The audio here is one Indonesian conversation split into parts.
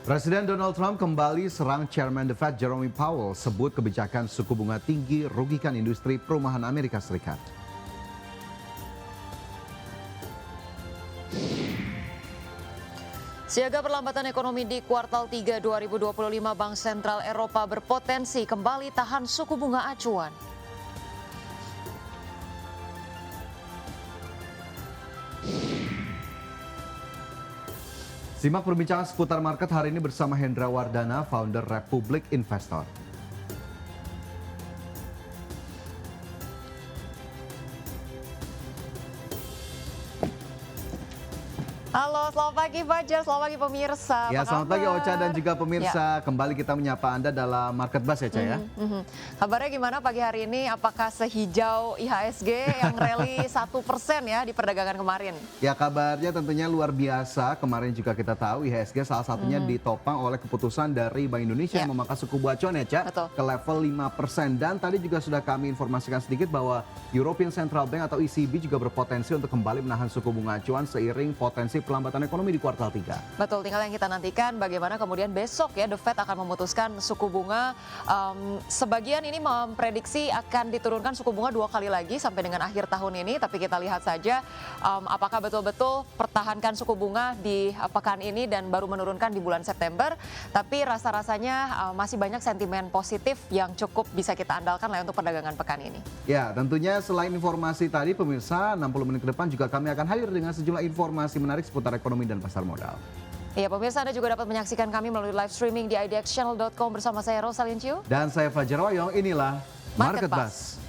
Presiden Donald Trump kembali serang Chairman The Fed Jerome Powell, sebut kebijakan suku bunga tinggi rugikan industri perumahan Amerika Serikat. Siaga perlambatan ekonomi di kuartal 3 2025, Bank Sentral Eropa berpotensi kembali tahan suku bunga acuan. Simak perbincangan seputar market hari ini bersama Hendra Wardana, founder Republik Investor. Halo, selamat pagi Fajar, selamat pagi pemirsa. Ya, selamat pagi Ocha dan juga pemirsa. Kembali kita menyapa Anda dalam Market Buzz ya, Ca ya. Kabarnya gimana pagi hari ini? Apakah sehijau IHSG yang rally 1% ya di perdagangan kemarin? Ya, kabarnya tentunya luar biasa. Kemarin juga kita tahu IHSG salah satunya ditopang oleh keputusan dari Bank Indonesia yang memangkas suku bunga acuan ya, Ca, ke level 5%. Dan tadi juga sudah kami informasikan sedikit bahwa European Central Bank atau ECB juga berpotensi untuk kembali menahan suku bunga acuan seiring potensi pelambatan ekonomi di kuartal 3. Betul, tinggal yang kita nantikan bagaimana kemudian besok ya The Fed akan memutuskan suku bunga. Sebagian ini memprediksi akan diturunkan suku bunga 2 kali lagi sampai dengan akhir tahun ini. Tapi kita lihat saja apakah betul-betul pertahankan suku bunga di pekan ini dan baru menurunkan di bulan September. Tapi rasa-rasanya masih banyak sentimen positif yang cukup bisa kita andalkan lah untuk perdagangan pekan ini. Ya, tentunya selain informasi tadi pemirsa, 60 menit ke depan juga kami akan hadir dengan sejumlah informasi menarik seputar ekonomi dan pasar modal. Ya, pemirsa Anda juga dapat menyaksikan kami melalui live streaming di idxchannel.com bersama saya Rosalyn Chiu. Dan saya Fajar Wayong, inilah Market Buzz.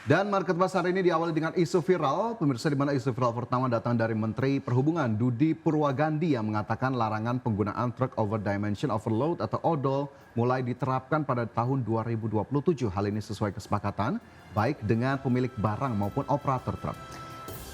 Dan Market Buzz hari ini diawali dengan isu viral. Pemirsa, di mana isu viral pertama datang dari Menteri Perhubungan Dudi Purwagandi yang mengatakan larangan penggunaan Truck Over Dimension Overload atau ODOL mulai diterapkan pada tahun 2027. Hal ini sesuai kesepakatan baik dengan pemilik barang maupun operator truk.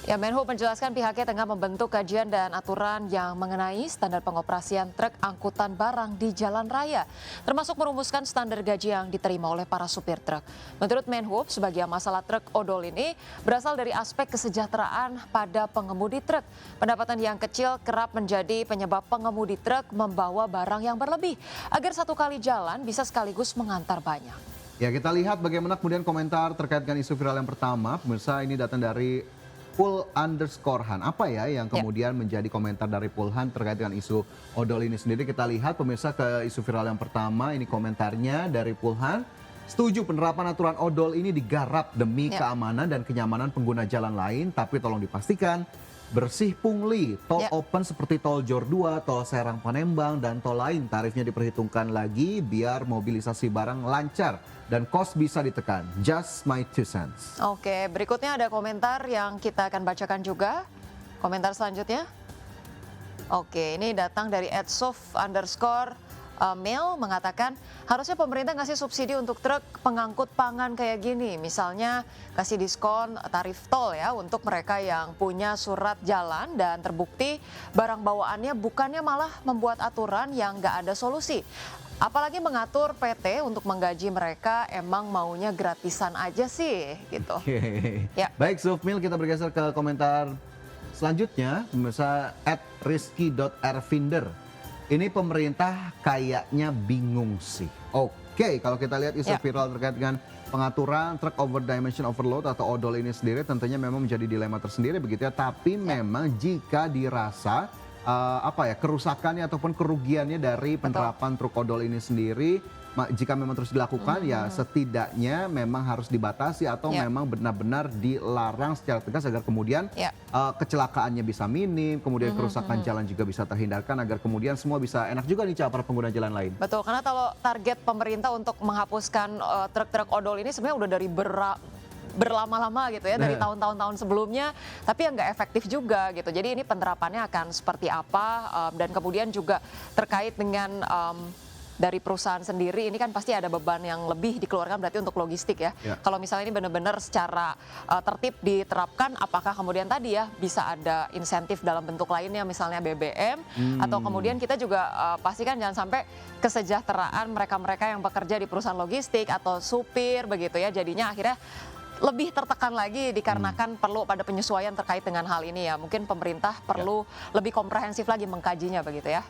Ya, Menhub menjelaskan pihaknya tengah membentuk kajian dan aturan yang mengenai standar pengoperasian truk angkutan barang di jalan raya, termasuk merumuskan standar gaji yang diterima oleh para supir truk. Menurut Menhub, sebagian masalah truk odol ini berasal dari aspek kesejahteraan pada pengemudi truk. Pendapatan yang kecil kerap menjadi penyebab pengemudi truk membawa barang yang berlebih, agar satu kali jalan bisa sekaligus mengantar banyak. Ya, kita lihat bagaimana kemudian komentar terkait dengan isu viral yang pertama. Pemirsa, ini datang dari Pul_Han. Apa ya yang kemudian menjadi komentar dari Pulhan terkait dengan isu odol ini sendiri? Kita lihat pemirsa ke isu viral yang pertama. Ini komentarnya dari Pulhan. Setuju penerapan aturan odol ini digarap demi keamanan dan kenyamanan pengguna jalan lain. Tapi tolong dipastikan bersih pungli, tol open seperti tol Jor 2, tol Serang Palembang, dan tol lain. Tarifnya diperhitungkan lagi biar mobilisasi barang lancar dan kos bisa ditekan. Just my 2 cents. Oke, berikutnya ada komentar yang kita akan bacakan juga. Komentar selanjutnya. Oke, ini datang dari @sof_mail mengatakan harusnya pemerintah ngasih subsidi untuk truk pengangkut pangan kayak gini. Misalnya kasih diskon tarif tol ya untuk mereka yang punya surat jalan dan terbukti barang bawaannya, bukannya malah membuat aturan yang nggak ada solusi. Apalagi mengatur PT untuk menggaji mereka, emang maunya gratisan aja sih gitu. Ya. Baik, Sofmil, kita bergeser ke komentar selanjutnya. Pemirsa @rizky.rvinder. Ini pemerintah kayaknya bingung sih. Oke, kalau kita lihat isu viral terkait dengan pengaturan Truck Over Dimension Overload atau ODOL ini sendiri tentunya memang menjadi dilema tersendiri begitu ya. Tapi memang jika dirasa kerusakannya ataupun kerugiannya dari penerapan truk odol ini sendiri, jika memang terus dilakukan ya setidaknya memang harus dibatasi atau memang benar-benar dilarang secara tegas agar kemudian kecelakaannya bisa minim, kemudian kerusakan jalan juga bisa terhindarkan agar kemudian semua bisa enak juga nih para pengguna jalan lain. Betul, karena kalau target pemerintah untuk menghapuskan truk-truk odol ini sebenarnya udah dari berlama-lama gitu ya, dari tahun-tahun sebelumnya, tapi yang nggak efektif juga gitu. Jadi ini penerapannya akan seperti apa, dan kemudian juga terkait dengan dari perusahaan sendiri ini kan pasti ada beban yang lebih dikeluarkan berarti untuk logistik ya. Ya. Kalau misalnya ini benar-benar secara tertib diterapkan, apakah kemudian tadi ya bisa ada insentif dalam bentuk lainnya misalnya BBM atau kemudian kita juga pastikan jangan sampai kesejahteraan mereka-mereka yang bekerja di perusahaan logistik atau supir begitu ya, jadinya akhirnya lebih tertekan lagi dikarenakan perlu pada penyesuaian terkait dengan hal ini ya. Mungkin pemerintah perlu lebih komprehensif lagi mengkajinya begitu ya.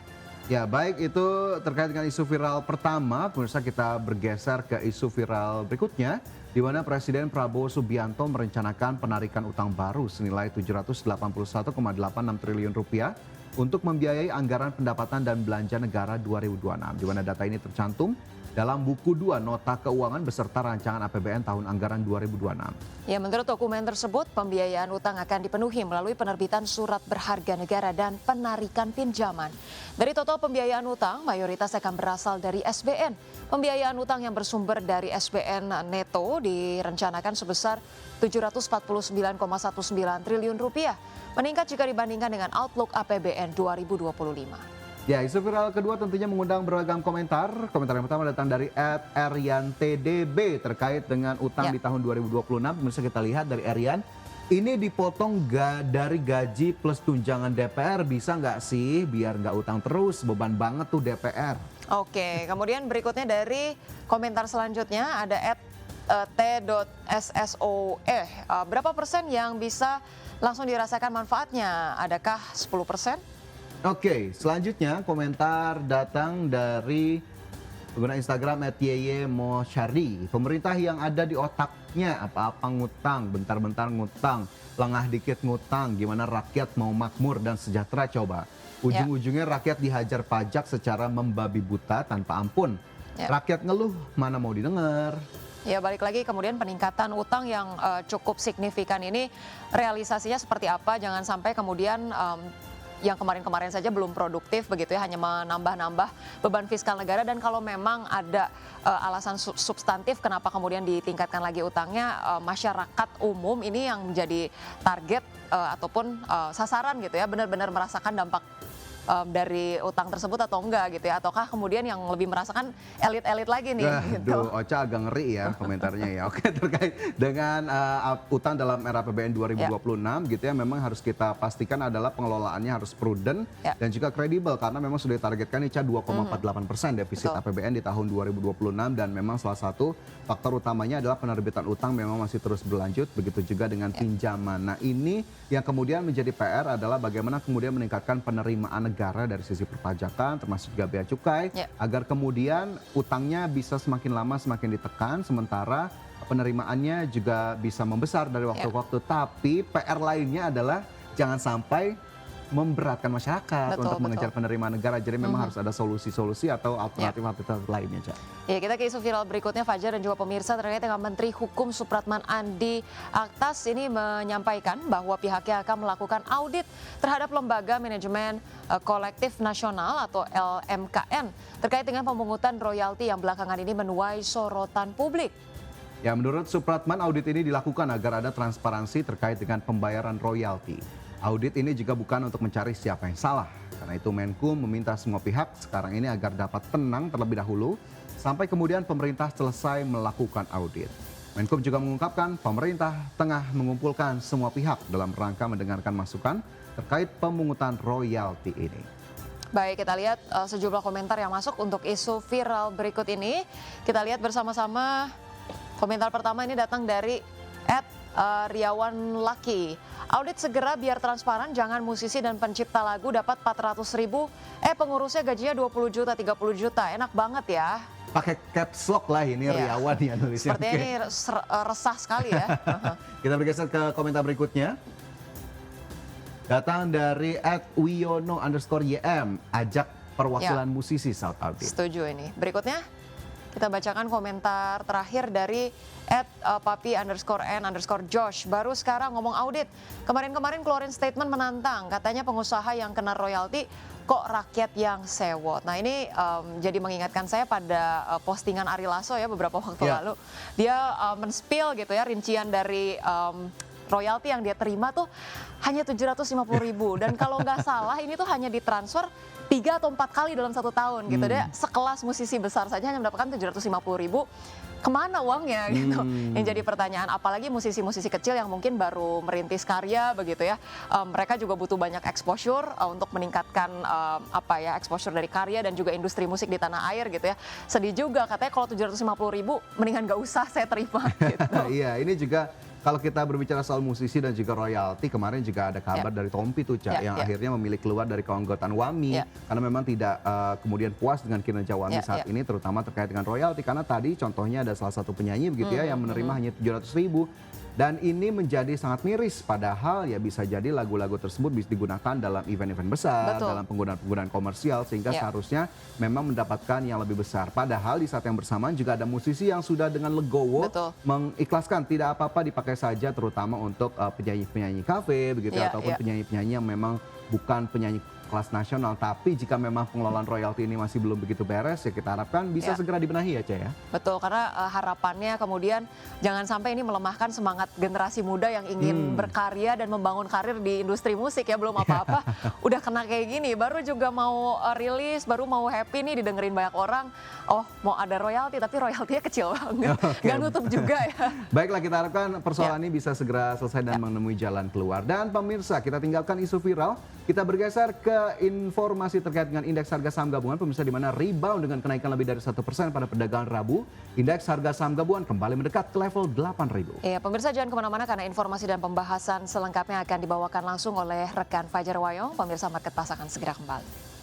Ya, baik itu terkait dengan isu viral pertama. Pemirsa, kita bergeser ke isu viral berikutnya, di mana Presiden Prabowo Subianto merencanakan penarikan utang baru senilai 781,86 triliun rupiah untuk membiayai anggaran pendapatan dan belanja negara 2026, di mana data ini tercantum dalam buku 2 Nota Keuangan beserta rancangan APBN tahun anggaran 2026. Ya, menurut dokumen tersebut, pembiayaan utang akan dipenuhi melalui penerbitan surat berharga negara dan penarikan pinjaman. Dari total pembiayaan utang, mayoritas akan berasal dari SBN. Pembiayaan utang yang bersumber dari SBN neto direncanakan sebesar 749,19 triliun rupiah, meningkat jika dibandingkan dengan outlook APBN 2025. Ya, isu viral kedua tentunya mengundang beragam komentar. Komentar yang pertama datang dari @eriantdb terkait dengan utang di tahun 2026. Bisa kita lihat dari Erian, ini dipotong dari gaji plus tunjangan DPR, bisa nggak sih biar nggak utang terus, beban banget tuh DPR. Oke, kemudian berikutnya dari komentar selanjutnya ada @t.ssoe. Berapa persen yang bisa langsung dirasakan manfaatnya? Adakah 10%? Oke, selanjutnya komentar datang dari pengguna Instagram @yeyemosyari. Pemerintah yang ada di otaknya apa-apa ngutang, bentar-bentar ngutang, lengah dikit ngutang, gimana rakyat mau makmur dan sejahtera coba. Ujung-ujungnya rakyat dihajar pajak secara membabi buta tanpa ampun. Rakyat ngeluh, mana mau didengar. Ya, balik lagi kemudian peningkatan utang yang cukup signifikan ini realisasinya seperti apa? Jangan sampai kemudian yang kemarin-kemarin saja belum produktif begitu ya, hanya menambah-nambah beban fiskal negara. Dan kalau memang ada alasan substantif kenapa kemudian ditingkatkan lagi utangnya, masyarakat umum ini yang menjadi target ataupun sasaran gitu ya, benar-benar merasakan dampak dari utang tersebut atau enggak gitu ya, ataukah kemudian yang lebih merasakan elit-elit lagi nih gitu. Ocha agak ngeri ya komentarnya ya. Oke, terkait dengan utang dalam era APBN 2026 gitu ya, memang harus kita pastikan adalah pengelolaannya harus prudent dan juga kredibel, karena memang sudah ditargetkan Ica 2,48% defisit APBN di tahun 2026, dan memang salah satu faktor utamanya adalah penerbitan utang memang masih terus berlanjut, begitu juga dengan pinjaman. Nah, ini yang kemudian menjadi PR adalah bagaimana kemudian meningkatkan penerimaan negara dari sisi perpajakan termasuk juga bea cukai agar kemudian utangnya bisa semakin lama semakin ditekan, sementara penerimaannya juga bisa membesar dari waktu ke waktu. Tapi PR lainnya adalah jangan sampai memberatkan masyarakat untuk mengejar penerimaan negara. Jadi memang harus ada solusi-solusi atau alternatif-alternatif lainnya, Cak. Ya, kita ke isu viral berikutnya, Fajar dan juga pemirsa, terkait dengan Menteri Hukum Supratman Andi Aktas ini menyampaikan bahwa pihaknya akan melakukan audit terhadap Lembaga Manajemen Kolektif Nasional atau LMKN terkait dengan pemungutan royalti yang belakangan ini menuai sorotan publik. Ya, menurut Supratman, audit ini dilakukan agar ada transparansi terkait dengan pembayaran royalti. Audit ini juga bukan untuk mencari siapa yang salah. Karena itu Menkum meminta semua pihak sekarang ini agar dapat tenang terlebih dahulu sampai kemudian pemerintah selesai melakukan audit. Menkum juga mengungkapkan pemerintah tengah mengumpulkan semua pihak dalam rangka mendengarkan masukan terkait pemungutan royalti ini. Baik, kita lihat sejumlah komentar yang masuk untuk isu viral berikut ini. Kita lihat bersama-sama. Komentar pertama ini datang dari @Riawan Laki. Audit segera biar transparan, jangan musisi dan pencipta lagu dapat 400.000, pengurusnya gajinya 20 juta, 30 juta. Enak banget ya. Pakai caps lock lah ini Riawan ya nulisnya. Sepertinya ini resah sekali ya. Kita bergeser ke komentar berikutnya. Datang dari @wiono_ym, ajak perwakilan musisi South Audit. Setuju ini. Berikutnya kita bacakan komentar terakhir dari @papi_n_josh. Baru sekarang ngomong audit. Kemarin-kemarin keluarin statement menantang. Katanya pengusaha yang kena royalti kok rakyat yang sewot. Nah, ini jadi mengingatkan saya pada postingan Ari Lasso ya beberapa waktu lalu. Dia men-spill gitu ya rincian dari royalti yang dia terima tuh hanya 750.000 dan kalau nggak salah ini tuh hanya ditransfer 3 atau 4 kali dalam 1 tahun gitu. Dia sekelas musisi besar saja hanya mendapatkan 750.000. Kemana uangnya gitu? Yang jadi pertanyaan, apalagi musisi-musisi kecil yang mungkin baru merintis karya begitu ya. Mereka juga butuh banyak exposure untuk meningkatkan exposure dari karya dan juga industri musik di tanah air gitu ya. Sedih juga katanya kalau 750.000 mendingan gak usah saya terima gitu. Iya, ini juga kalau kita berbicara soal musisi dan juga royalti, kemarin juga ada kabar dari Tompi tuh, Cak, yang akhirnya memilih keluar dari keanggotaan WAMI karena memang tidak kemudian puas dengan kinerja WAMI saat ini, terutama terkait dengan royalti. Karena tadi contohnya ada salah satu penyanyi begitu ya yang menerima hanya 700.000. Dan ini menjadi sangat miris, padahal ya bisa jadi lagu-lagu tersebut bisa digunakan dalam event-event besar, dalam penggunaan-penggunaan komersial, sehingga seharusnya memang mendapatkan yang lebih besar. Padahal di saat yang bersamaan juga ada musisi yang sudah dengan legowo mengikhlaskan, tidak apa-apa dipakai saja, terutama untuk penyanyi-penyanyi kafe begitu ataupun penyanyi-penyanyi yang memang bukan penyanyi kelas nasional. Tapi jika memang pengelolaan royalti ini masih belum begitu beres, ya kita harapkan bisa segera dibenahi ya, Cek ya. Betul, karena harapannya kemudian jangan sampai ini melemahkan semangat generasi muda yang ingin berkarya dan membangun karir di industri musik ya. Belum apa-apa udah kena kayak gini, baru juga mau rilis, baru mau happy nih didengerin banyak orang, oh mau ada royalti tapi royaltinya kecil banget, nggak nutup juga ya. Baiklah, kita harapkan persoalan ini bisa segera selesai dan menemui jalan keluar. Dan pemirsa, kita tinggalkan isu viral, kita bergeser ke informasi terkait dengan indeks harga saham gabungan, pemirsa, di mana rebound dengan kenaikan lebih dari 1% pada perdagangan Rabu. Indeks harga saham gabungan kembali mendekat ke level 8.000. Iya, pemirsa jangan kemana-mana karena informasi dan pembahasan selengkapnya akan dibawakan langsung oleh rekan Fajar Wayong. Pemirsa, Market Plus akan segera kembali.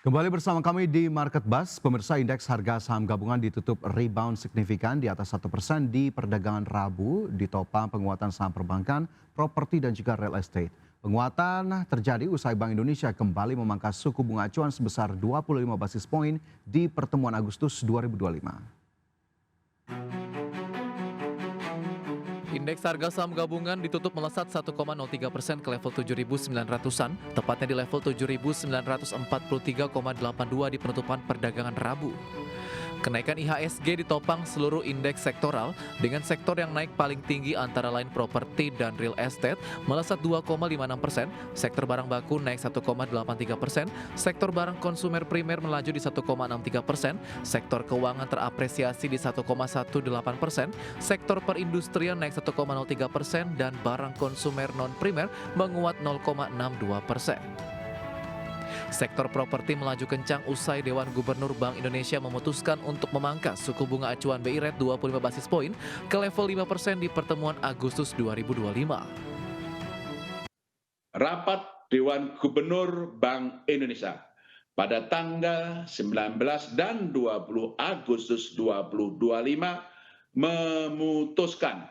Kembali bersama kami di Market Buzz, pemirsa, indeks harga saham gabungan ditutup rebound signifikan di atas 1% di perdagangan Rabu, ditopang penguatan saham perbankan, properti dan juga real estate. Penguatan terjadi usai Bank Indonesia kembali memangkas suku bunga acuan sebesar 25 basis poin di pertemuan Agustus 2025. Indeks harga saham gabungan ditutup melesat 1,03% ke level 7.900-an, tepatnya di level 7.943,82 di penutupan perdagangan Rabu. Kenaikan IHSG ditopang seluruh indeks sektoral dengan sektor yang naik paling tinggi antara lain properti dan real estate melesat 2,56%, sektor barang baku naik 1,83%, sektor barang konsumer primer melaju di 1,63%, sektor keuangan terapresiasi di 1,18%, sektor perindustrian naik 1,03% dan barang konsumer non-primer menguat 0,62%. Sektor properti melaju kencang usai Dewan Gubernur Bank Indonesia memutuskan untuk memangkas suku bunga acuan BI Rate 25 basis poin ke level 5% di pertemuan Agustus 2025. Rapat Dewan Gubernur Bank Indonesia pada tanggal 19 dan 20 Agustus 2025 memutuskan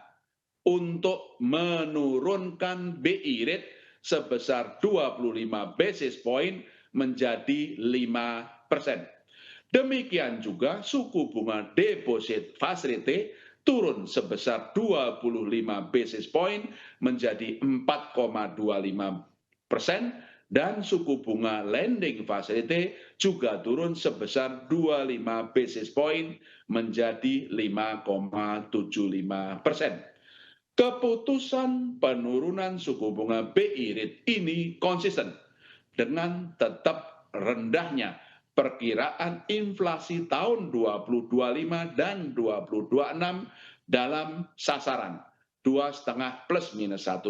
untuk menurunkan BI Rate sebesar 25 basis point menjadi 5%. Demikian juga suku bunga deposit facility turun sebesar 25 basis point menjadi 4,25% dan suku bunga lending facility juga turun sebesar 25 basis point menjadi 5,75%. Keputusan penurunan suku bunga BI Rate ini konsisten dengan tetap rendahnya perkiraan inflasi tahun 2025 dan 2026 dalam sasaran 2,5 plus minus 1%,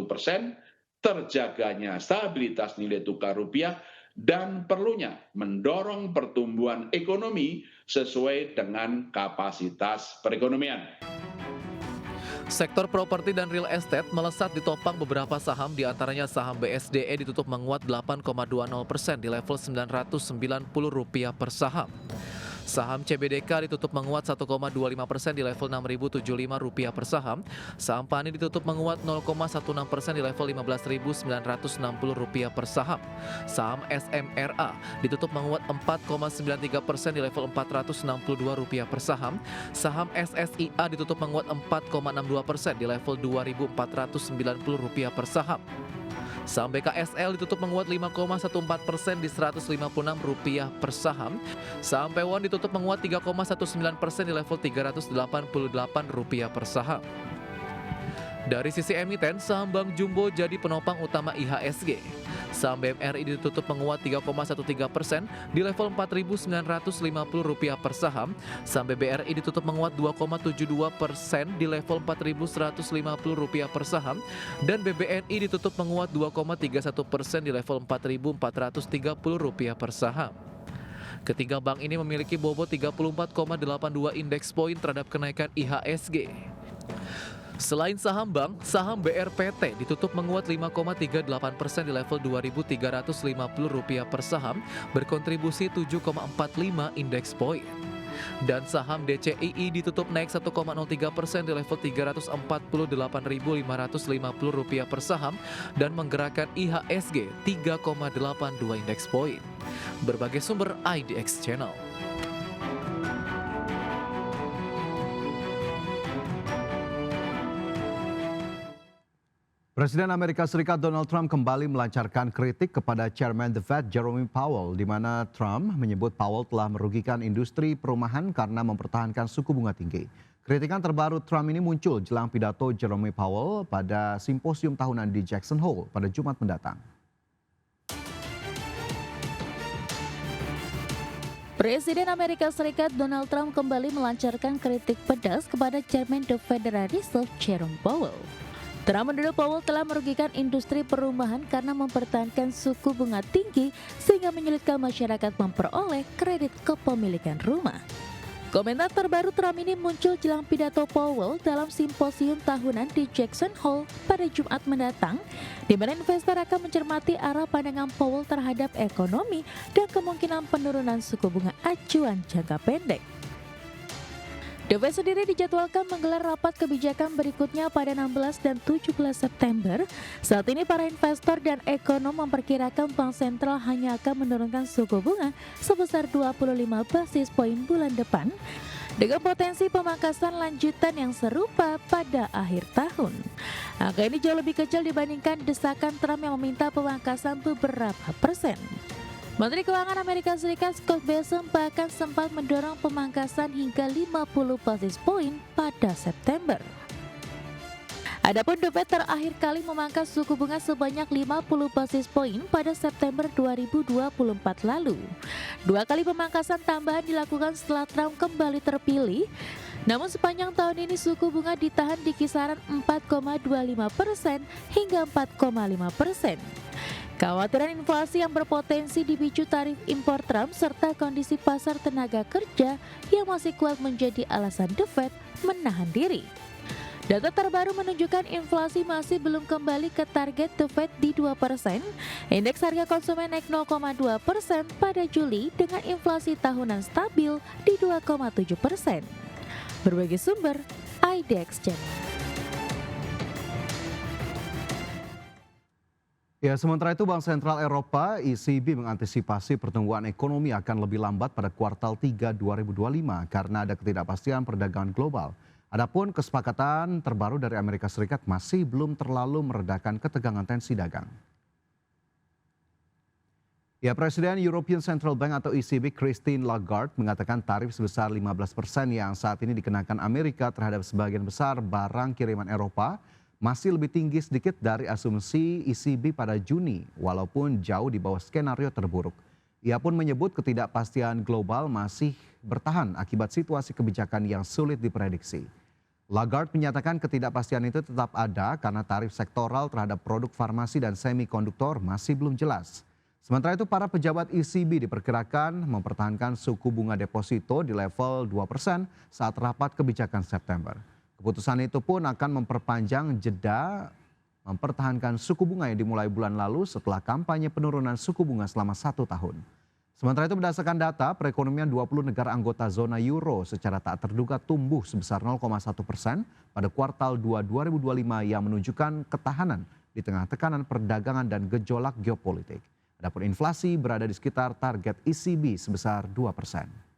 terjaganya stabilitas nilai tukar rupiah, dan perlunya mendorong pertumbuhan ekonomi sesuai dengan kapasitas perekonomian. Sektor properti dan real estate melesat ditopang beberapa saham, diantaranya saham BSDE ditutup menguat 8,20% di level Rp990 per saham. Saham CBDK ditutup menguat 1,25% di level Rp6.075 per saham. Saham PANI ditutup menguat 0,16% di level Rp15.960 per saham. Saham SMRA ditutup menguat 4,93% di level Rp462 per saham. Saham SSIA ditutup menguat 4,62% di level Rp2.490 per saham. Saham BKSL ditutup menguat 5,14% di Rp156 per saham. Saham Pewon ditutup menguat 3,19% di level Rp388 per saham. Dari sisi emiten, saham Bank Jumbo jadi penopang utama IHSG. Saham BMRI ditutup menguat 3,13% di level Rp4.950 per saham. Saham BBRI ditutup menguat 2,72% di level Rp4.150 per saham. Dan BBNI ditutup menguat 2,31% di level Rp4.430 per saham. Ketiga bank ini memiliki bobot 34,82 indeks poin terhadap kenaikan IHSG. Selain saham bank, saham BRPT ditutup menguat 5,38% di level Rp2.350 per saham, berkontribusi 7,45 indeks poin. Dan saham DCII ditutup naik 1,03% di level Rp348.550 per saham dan menggerakkan IHSG 3,82 indeks poin. Berbagai sumber IDX Channel. Presiden Amerika Serikat Donald Trump kembali melancarkan kritik kepada Chairman The Fed Jerome Powell, di mana Trump menyebut Powell telah merugikan industri perumahan karena mempertahankan suku bunga tinggi. Kritikan terbaru Trump ini muncul jelang pidato Jerome Powell pada simposium tahunan di Jackson Hole pada Jumat mendatang. Presiden Amerika Serikat Donald Trump kembali melancarkan kritik pedas kepada Chairman The Federal Reserve Jerome Powell. Trump menuduh Powell telah merugikan industri perumahan karena mempertahankan suku bunga tinggi sehingga menyulitkan masyarakat memperoleh kredit kepemilikan rumah. Komentar terbaru Trump ini muncul jelang pidato Powell dalam simposium tahunan di Jackson Hole pada Jumat mendatang, di mana investor akan mencermati arah pandangan Powell terhadap ekonomi dan kemungkinan penurunan suku bunga acuan jangka pendek. The Fed sendiri dijadwalkan menggelar rapat kebijakan berikutnya pada 16 dan 17 September. Saat ini para investor dan ekonom memperkirakan Bank Sentral hanya akan menurunkan suku bunga sebesar 25 basis poin bulan depan, dengan potensi pemangkasan lanjutan yang serupa pada akhir tahun. Angka ini jauh lebih kecil dibandingkan desakan Trump yang meminta pemangkasan beberapa persen. Menteri Keuangan Amerika Serikat Scott Bessent bahkan sempat mendorong pemangkasan hingga 50 basis poin pada September. Adapun The Fed terakhir kali memangkas suku bunga sebanyak 50 basis poin pada September 2024 lalu. Dua kali pemangkasan tambahan dilakukan setelah Trump kembali terpilih. Namun sepanjang tahun ini suku bunga ditahan di kisaran 4,25% hingga 4,5%. Kekhawatiran inflasi yang berpotensi dipicu tarif impor Trump serta kondisi pasar tenaga kerja yang masih kuat menjadi alasan The Fed menahan diri. Data terbaru menunjukkan inflasi masih belum kembali ke target The Fed di 2%. Indeks harga konsumen naik 0,2% pada Juli dengan inflasi tahunan stabil di 2,7%. Berbagai sumber, IDX Channel. Ya, sementara itu Bank Sentral Eropa ECB mengantisipasi pertumbuhan ekonomi akan lebih lambat pada kuartal 3 2025 karena ada ketidakpastian perdagangan global. Adapun kesepakatan terbaru dari Amerika Serikat masih belum terlalu meredakan ketegangan tensi dagang. Ya, Presiden European Central Bank atau ECB Christine Lagarde mengatakan tarif sebesar 15% yang saat ini dikenakan Amerika terhadap sebagian besar barang kiriman Eropa masih lebih tinggi sedikit dari asumsi ECB pada Juni, walaupun jauh di bawah skenario terburuk. Ia pun menyebut ketidakpastian global masih bertahan akibat situasi kebijakan yang sulit diprediksi. Lagarde menyatakan ketidakpastian itu tetap ada karena tarif sektoral terhadap produk farmasi dan semikonduktor masih belum jelas. Sementara itu para pejabat ECB diperkirakan mempertahankan suku bunga deposito di level 2% saat rapat kebijakan September. Keputusan itu pun akan memperpanjang jeda mempertahankan suku bunga yang dimulai bulan lalu setelah kampanye penurunan suku bunga selama 1 tahun. Sementara itu berdasarkan data, perekonomian 20 negara anggota zona euro secara tak terduga tumbuh sebesar 0,1% pada kuartal 2 2025 yang menunjukkan ketahanan di tengah tekanan perdagangan dan gejolak geopolitik. Adapun inflasi berada di sekitar target ECB sebesar 2%.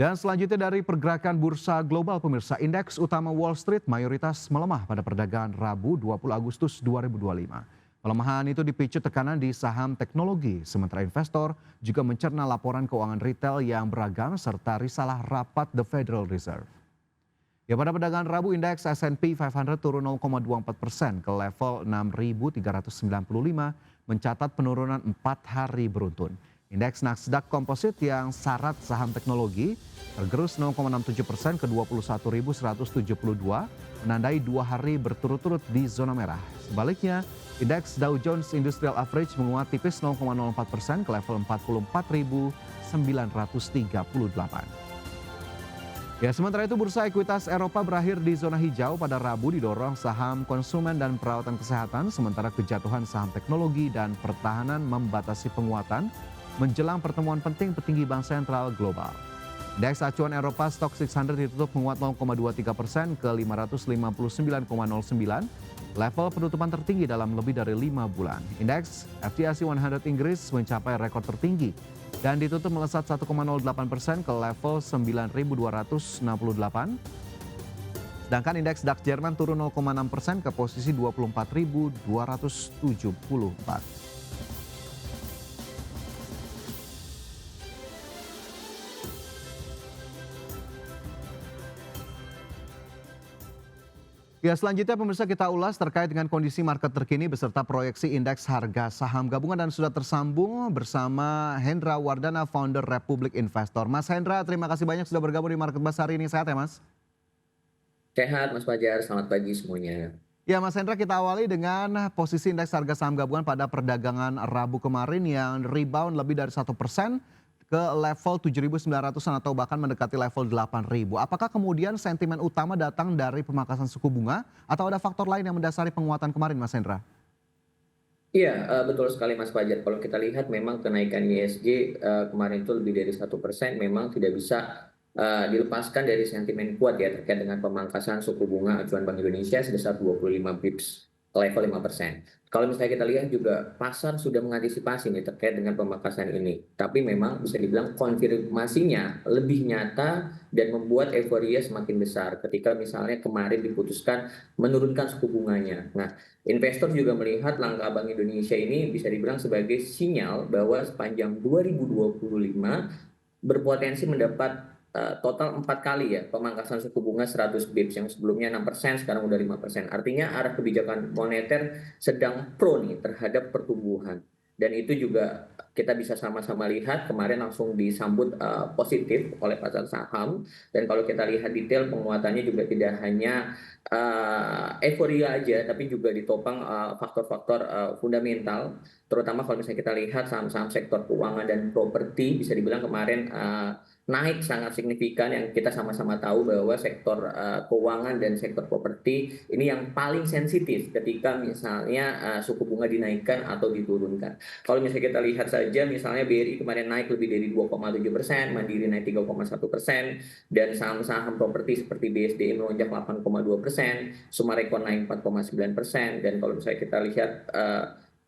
Dan selanjutnya dari pergerakan bursa global pemirsa, indeks utama Wall Street mayoritas melemah pada perdagangan Rabu 20 Agustus 2025. Pelemahan itu dipicu tekanan di saham teknologi, sementara investor juga mencerna laporan keuangan retail yang beragam serta risalah rapat The Federal Reserve. Ya, pada perdagangan Rabu indeks S&P 500 turun 0,24% ke level 6.395 mencatat penurunan 4 hari beruntun. Indeks Nasdaq Composite yang syarat saham teknologi tergerus 0,67% ke 21.172, menandai 2 hari berturut-turut di zona merah. Sebaliknya, indeks Dow Jones Industrial Average menguat tipis 0,04% ke level 44.938. Ya, sementara itu bursa ekuitas Eropa berakhir di zona hijau pada Rabu didorong saham konsumen dan perawatan kesehatan, sementara kejatuhan saham teknologi dan pertahanan membatasi penguatan menjelang pertemuan penting petinggi bank sentral global. Indeks acuan Eropa Stock 600 ditutup menguat 0,23% ke 559,09, level penutupan tertinggi dalam lebih dari 5 bulan. Indeks FTSE 100 Inggris mencapai rekor tertinggi dan ditutup melesat 1,08% ke level 9.268. Sedangkan indeks DAX Jerman turun 0,6% ke posisi 24.274. Ya, selanjutnya pemirsa kita ulas terkait dengan kondisi market terkini beserta proyeksi indeks harga saham gabungan dan sudah tersambung bersama Hendra Wardana, founder Republik Investor. Mas Hendra, terima kasih banyak sudah bergabung di Market Buzz hari ini. Sehat ya Mas? Sehat Mas Fajar, selamat pagi semuanya. Ya Mas Hendra, kita awali dengan posisi indeks harga saham gabungan pada perdagangan Rabu kemarin yang rebound lebih dari 1% ke level 7.900-an atau bahkan mendekati level 8.000. Apakah kemudian sentimen utama datang dari pemangkasan suku bunga atau ada faktor lain yang mendasari penguatan kemarin Mas Hendra? Iya, betul sekali Mas Fajar. Kalau kita lihat memang kenaikan ISG kemarin itu lebih dari 1%, memang tidak bisa dilepaskan dari sentimen kuat ya terkait dengan pemangkasan suku bunga acuan Bank Indonesia sebesar 25 bips ke level 5%. Kalau misalnya kita lihat juga pasar sudah mengantisipasi nih terkait dengan pemangkasan ini. Tapi memang bisa dibilang konfirmasinya lebih nyata dan membuat euforia semakin besar ketika misalnya kemarin diputuskan menurunkan suku bunganya. Nah, investor juga melihat langkah Bank Indonesia ini bisa dibilang sebagai sinyal bahwa sepanjang 2025 berpotensi mendapat total 4 kali ya pemangkasan suku bunga 100 bips yang sebelumnya 6%, sekarang udah 5%. Artinya arah kebijakan moneter sedang pro nih terhadap pertumbuhan. Dan itu juga kita bisa sama-sama lihat kemarin langsung disambut positif oleh pasar saham. Dan kalau kita lihat detail penguatannya juga tidak hanya euforia aja, tapi juga ditopang faktor-faktor fundamental. Terutama kalau misalnya kita lihat saham-saham sektor keuangan dan properti bisa dibilang kemarin naik sangat signifikan, yang kita sama-sama tahu bahwa sektor keuangan dan sektor properti ini yang paling sensitif ketika misalnya suku bunga dinaikkan atau diturunkan. Kalau misalnya kita lihat saja misalnya BRI kemarin naik lebih dari 2,7%, Mandiri naik 3,1%, dan saham-saham properti seperti BSD melonjak 8,2%, Sumarekon naik 4,9%, dan kalau misalnya kita lihat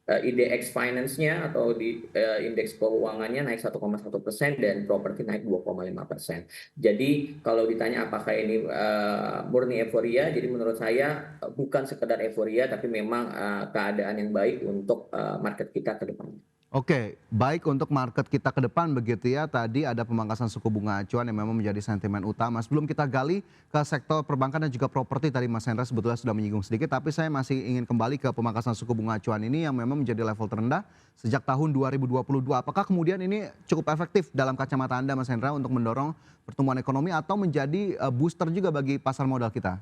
IDX Finance-nya atau di indeks keuangannya naik 1,1% dan properti naik 2,5%. Jadi kalau ditanya apakah ini murni euforia, jadi menurut saya bukan sekedar euforia tapi memang keadaan yang baik untuk market kita ke depan. Oke, baik untuk market kita ke depan begitu ya. Tadi ada pemangkasan suku bunga acuan yang memang menjadi sentimen utama. Sebelum kita gali ke sektor perbankan dan juga properti, tadi Mas Hendra sebetulnya sudah menyinggung sedikit, tapi saya masih ingin kembali ke pemangkasan suku bunga acuan ini yang memang menjadi level terendah sejak tahun 2022. Apakah kemudian ini cukup efektif dalam kacamata Anda Mas Hendra untuk mendorong pertumbuhan ekonomi atau menjadi booster juga bagi pasar modal kita?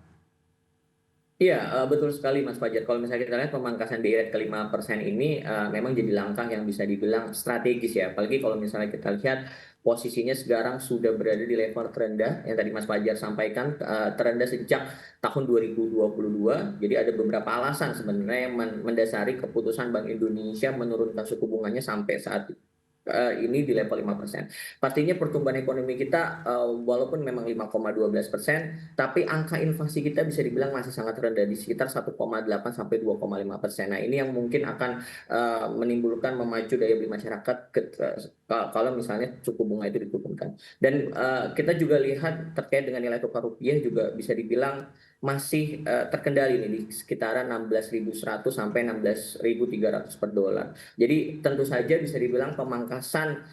Iya, betul sekali Mas Fajar. Kalau misalnya kita lihat pemangkasan BI rate ke 5% ini memang jadi langkah yang bisa dibilang strategis ya. Apalagi kalau misalnya kita lihat posisinya sekarang sudah berada di level terendah yang tadi Mas Fajar sampaikan, terendah sejak tahun 2022. Jadi ada beberapa alasan sebenarnya yang mendasari keputusan Bank Indonesia menurunkan suku bunganya sampai saat ini di level 5%. Pastinya pertumbuhan ekonomi kita walaupun memang 5,12%, tapi angka inflasi kita bisa dibilang masih sangat rendah di sekitar 1,8 sampai 2,5%. Nah, ini yang mungkin akan menimbulkan memacu daya beli masyarakat kalau misalnya suku bunga itu diturunkan. Dan kita juga lihat terkait dengan nilai tukar rupiah juga bisa dibilang masih terkendali nih di sekitaran 16.100 sampai 16.300 per dolar. Jadi tentu saja bisa dibilang pemangkasan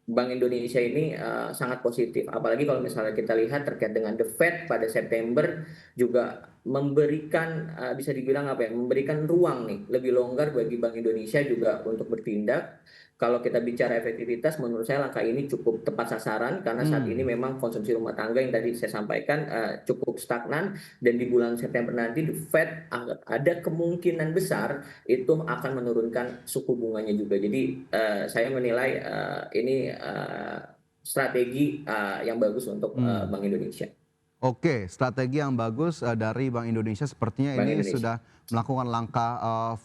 Bank Indonesia ini sangat positif. Apalagi kalau misalnya kita lihat terkait dengan The Fed pada September juga memberikan bisa dibilang apa ya, memberikan ruang nih lebih longgar bagi Bank Indonesia juga untuk bertindak. Kalau kita bicara efektivitas, menurut saya langkah ini cukup tepat sasaran karena saat ini memang konsumsi rumah tangga yang tadi saya sampaikan cukup stagnan, dan di bulan September nanti The Fed ada kemungkinan besar itu akan menurunkan suku bunganya juga. Jadi saya menilai ini strategi yang bagus untuk Bank Indonesia. Oke, strategi yang bagus dari Bank Indonesia sepertinya Bank ini Indonesia. sudah melakukan langkah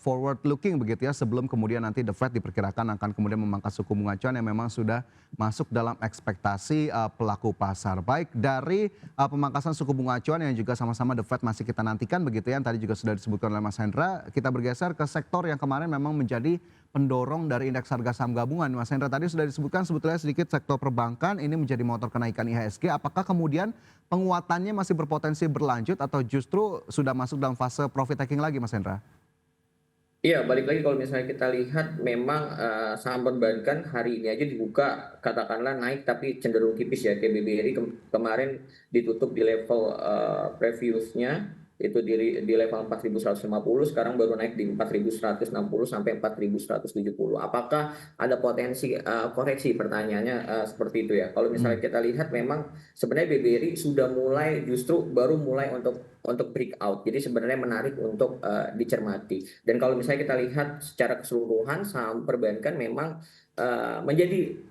forward looking begitu ya, sebelum kemudian nanti The Fed diperkirakan akan kemudian memangkas suku bunga acuan yang memang sudah masuk dalam ekspektasi pelaku pasar. Baik, dari pemangkasan suku bunga acuan yang juga sama-sama The Fed masih kita nantikan begitu ya, yang tadi juga sudah disebutkan oleh Mas Hendra, kita bergeser ke sektor yang kemarin memang menjadi pendorong dari indeks harga saham gabungan. Mas Hendra, tadi sudah disebutkan sebetulnya sedikit sektor perbankan ini menjadi motor kenaikan IHSG. Apakah kemudian penguatannya masih berpotensi berlanjut atau justru sudah masuk dalam fase profit taking lagi, Mas Hendra? Iya, balik lagi kalau misalnya kita lihat memang saham perbankan hari ini aja dibuka katakanlah naik tapi cenderung tipis ya. Kayak BBRI kemarin ditutup di level previousnya itu di level 4.150, sekarang baru naik di 4.160 sampai 4.170. Apakah ada potensi koreksi? Pertanyaannya seperti itu ya. Kalau misalnya kita lihat memang sebenarnya BBRI sudah mulai justru baru mulai untuk breakout. Jadi sebenarnya menarik untuk dicermati. Dan kalau misalnya kita lihat secara keseluruhan saham perbankan memang menjadi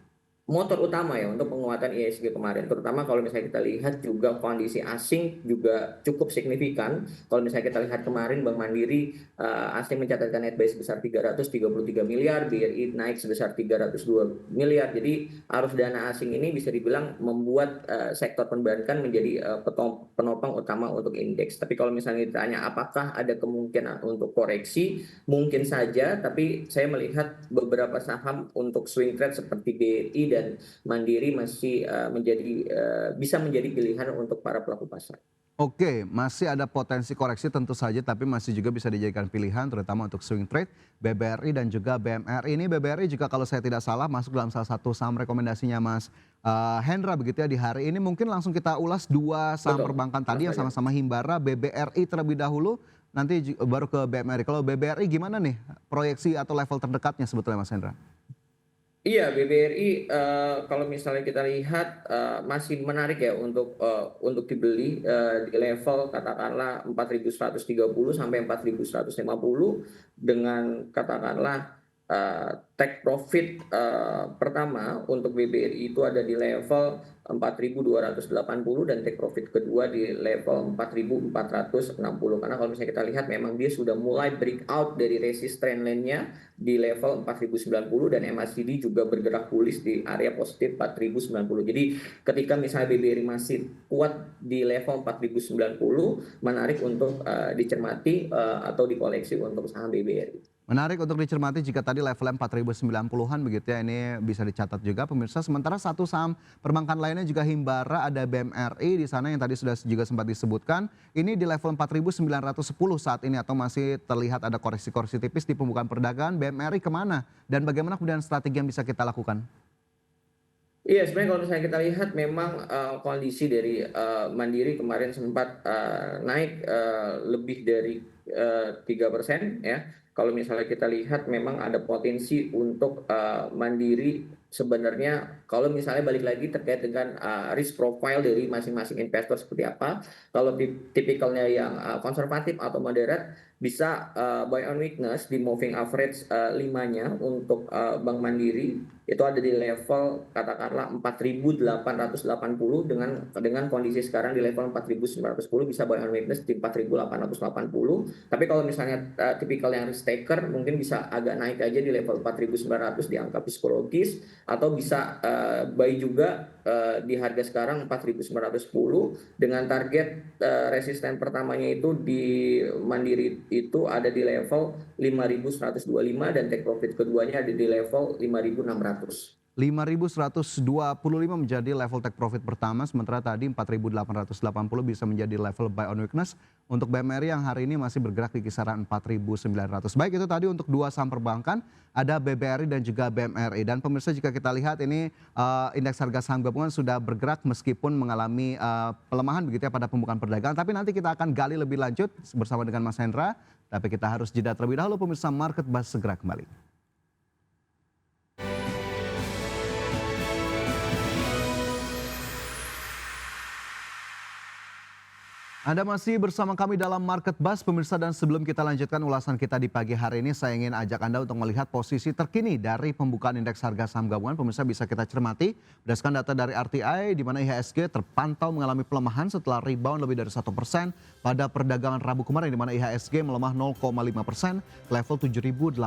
motor utama ya untuk penguatan IHSG kemarin, terutama kalau misalnya kita lihat juga kondisi asing juga cukup signifikan. Kalau misalnya kita lihat kemarin Bank Mandiri asing mencatatkan net buy sebesar 333 miliar, BRI naik sebesar 302 miliar. Jadi arus dana asing ini bisa dibilang membuat sektor perbankan menjadi penopang utama untuk indeks. Tapi kalau misalnya ditanya apakah ada kemungkinan untuk koreksi, mungkin saja, tapi saya melihat beberapa saham untuk swing trade seperti BRI dan Mandiri masih bisa menjadi pilihan untuk para pelaku pasar. Oke, masih ada potensi koreksi tentu saja, tapi masih juga bisa dijadikan pilihan terutama untuk swing trade, BBRI dan juga BMRI. Ini BBRI juga kalau saya tidak salah masuk dalam salah satu saham rekomendasinya Mas Hendra begitu ya di hari ini. Mungkin langsung kita ulas dua saham Betul, perbankan tadi yang Mas Fajar. sama-sama Himbara, BBRI terlebih dahulu, nanti baru ke BMRI. Kalau BBRI gimana nih proyeksi atau level terdekatnya sebetulnya Mas Hendra? Iya, BBRI kalau misalnya kita lihat masih menarik ya untuk dibeli di level katakanlah 4.130 sampai 4.150 dengan katakanlah take profit pertama untuk BBRI itu ada di level 4.280 dan take profit kedua di level 4.460. Karena kalau misalnya kita lihat memang dia sudah mulai breakout dari resist trend line-nya di level 4.090 dan MACD juga bergerak bullish di area positif 4.090. Jadi ketika misalnya BBRI masih kuat di level 4.090, menarik untuk dicermati atau dikoleksi untuk saham BBRI. Menarik untuk dicermati jika tadi levelnya 4.090-an begitu ya, ini bisa dicatat juga pemirsa. Sementara satu saham perbankan lainnya juga Himbara, ada BMRI di sana yang tadi sudah juga sempat disebutkan. Ini di level 4.910 saat ini atau masih terlihat ada koreksi-koreksi tipis di pembukaan perdagangan. BMRI kemana dan bagaimana kemudian strategi yang bisa kita lakukan? Iya, sebenarnya kalau misalnya kita lihat memang kondisi dari Mandiri kemarin sempat naik lebih dari 3% ya. Kalau misalnya kita lihat memang ada potensi untuk Mandiri sebenarnya Kalau misalnya balik lagi terkait dengan risk profile dari masing-masing investor seperti apa, kalau tipikalnya yang konservatif atau moderate bisa buy on weakness di moving average 5-nya untuk Bank Mandiri itu ada di level katakanlah 4.880 dengan kondisi sekarang di level 4.910 bisa buy on weakness di 4.880. Tapi kalau misalnya tipikal yang risk taker mungkin bisa agak naik aja di level 4.900 di angka psikologis, atau bisa buy juga di harga sekarang 4.910 dengan target resisten pertamanya itu di Mandiri itu ada di level 5.125 dan take profit keduanya ada di level 5.600. 5.125 menjadi level take profit pertama, sementara tadi 4.880 bisa menjadi level buy on weakness untuk BMRI yang hari ini masih bergerak di kisaran 4.900. Baik, itu tadi untuk dua saham perbankan, ada BBRI dan juga BMRI. Dan pemirsa, jika kita lihat ini indeks harga saham gabungan sudah bergerak meskipun mengalami pelemahan begitu ya pada pembukaan perdagangan. Tapi nanti kita akan gali lebih lanjut bersama dengan Mas Hendra. Tapi kita harus jeda terlebih dahulu, pemirsa. Market Buzz segera kembali. Anda masih bersama kami dalam Market Buzz, pemirsa, dan sebelum kita lanjutkan ulasan kita di pagi hari ini, saya ingin ajak Anda untuk melihat posisi terkini dari pembukaan indeks harga saham gabungan. Pemirsa, bisa kita cermati berdasarkan data dari RTI, di mana IHSG terpantau mengalami pelemahan setelah rebound lebih dari 1% pada perdagangan Rabu kemarin, di mana IHSG melemah 0,5% level 7.857,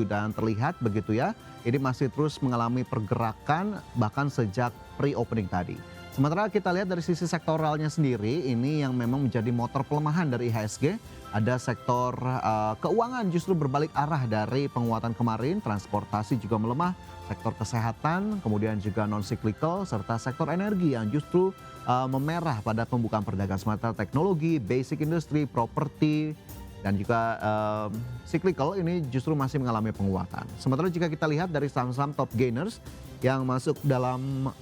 dan terlihat begitu ya, ini masih terus mengalami pergerakan bahkan sejak pre-opening tadi. Sementara kita lihat dari sisi sektoralnya sendiri, ini yang memang menjadi motor pelemahan dari IHSG. Ada sektor keuangan justru berbalik arah dari penguatan kemarin, transportasi juga melemah, sektor kesehatan, kemudian juga non-cyclical, serta sektor energi yang justru memerah pada pembukaan perdagangan. Sementara teknologi, basic industry, properti, dan juga cyclical ini justru masih mengalami penguatan. Sementara jika kita lihat dari saham-saham top gainers yang masuk dalam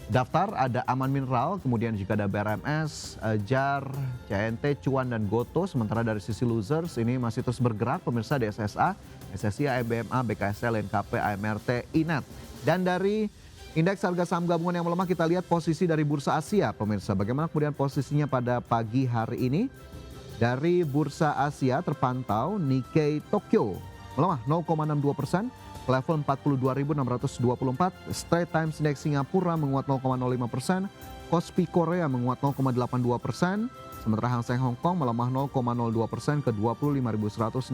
daftar, ada Aman Mineral, kemudian juga ada BRMS, JAR, CNT, Cuan, dan Goto. Sementara dari sisi losers ini masih terus bergerak, pemirsa, di SSA, SSI, ABMA, BKSL, NKP, AMRT, INET. Dan dari indeks harga saham gabungan yang melemah, kita lihat posisi dari Bursa Asia, pemirsa. Bagaimana kemudian posisinya pada pagi hari ini? Dari Bursa Asia terpantau Nikkei Tokyo melemah 0,62%. Level 42.624, Straits Times Index Singapura menguat 0,05%, Kospi Korea menguat 0,82%, sementara Hang Seng Hong Kong melemah 0,02% ke 25.165.